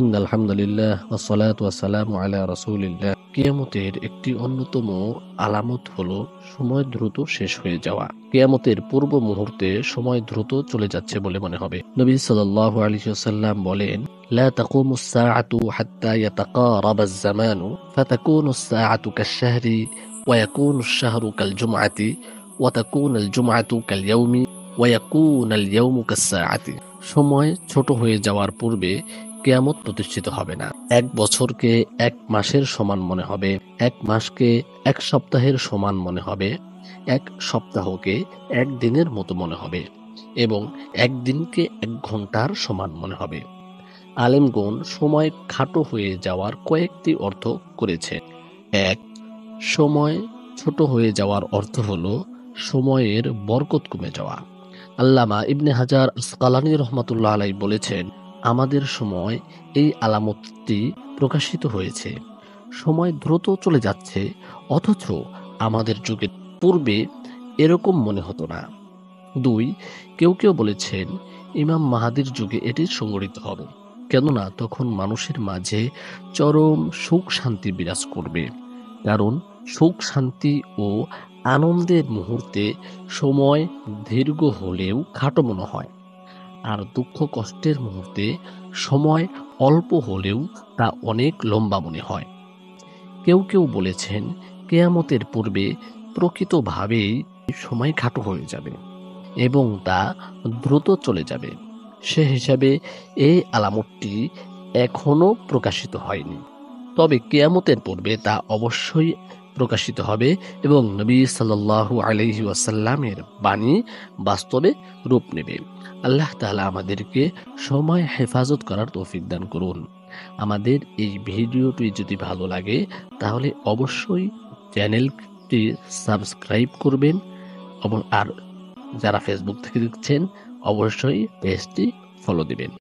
ইন্নাল হামদুলিল্লাহ ওয়াসসালাতু ওয়াসসালামু আলা রাসূলিল্লাহ। কিয়ামতের একটি অন্যতম আলামত হলো সময় দ্রুত শেষ হয়ে যাওয়া। কিয়ামতের পূর্ব মুহূর্তে সময় দ্রুত চলে যাচ্ছে বলে মনে হবে। নবী সাল্লাল্লাহু আলাইহি ওয়াসাল্লাম বলেন, লা তাকুমুস সাআতু হাত্তা ইয়াতাকারাবাজ জামানু ফাতাকুনুস সাআতু কাশ-শাহরি ওয়া ইয়াকুনুশ শাহরু কাল-জুমআতি ওয়া তাকুনুল জুমআতু কাল-ইয়াওমি ওয়া ইয়াকুনুল ইয়াওমু কাস-সাআতি। সময় ছোট হয়ে যাওয়ার পূর্বে কিয়ামত প্রতিষ্ঠিত হবে না। এক বছরকে এক মাসের সমান মনে হবে, এক মাসকে এক সপ্তাহের সমান মনে হবে, এক সপ্তাহকে এক দিনের মতো মনে হবে এবং একদিনকে এক ঘন্টার সমান মনে হবে। আলেমগণ সময় খাটো হয়ে যাওয়ার কয়েকটি অর্থ করেছে। এক, সময় ছোট হয়ে যাওয়ার অর্থ হলো সময়ের বরকত কমে যাওয়া। আল্লামা ইবনে হাজার আসকালানী রহমাতুল্লাহ আলাইহি বলেছেন, আমাদের সময় এই আলামতটি প্রকাশিত হয়েছে। সময় দ্রুত চলে যাচ্ছে, অথচ আমাদের যুগের পূর্বে এরকম মনে হতো না। দুই, কেউ কেউ বলেছেন ইমাম মাহাদির যুগে এটি সংঘটিত হবে, কেননা তখন মানুষের মাঝে চরম সুখ শান্তি বিরাজ করবে। কারণ সুখ শান্তি ও আনন্দের মুহূর্তে সময় দীর্ঘ হলেও খাটো মনে হয়, আর দুঃখ কষ্টের মুহূর্তে সময় অল্প হলেও তা অনেক লম্বা মনে হয়। কেউ কেউ বলেছেন কেয়ামতের পূর্বে প্রকৃতভাবেই সময় খাটো হয়ে যাবে এবং তা দ্রুত চলে যাবে। সে হিসাবে এই আলামতটি এখনো প্রকাশিত হয়নি, তবে কিয়ামতের পূর্বে তা অবশ্যই প্রকাশিত হবে এবং নবী সাল্লাল্লাহু আলাইহি ওয়াসাল্লামের বাণী বাস্তবে রূপ নেবে। আল্লাহ তাআলা আমাদেরকে সময় হেফাজত করার তৌফিক দান করুন। আমাদের এই ভিডিওটি যদি ভালো লাগে তাহলে অবশ্যই চ্যানেলটি সাবস্ক্রাইব করবেন এবং আর যারা ফেসবুক থেকে দেখছেন অবশ্যই পেজটি ফলো দিবেন।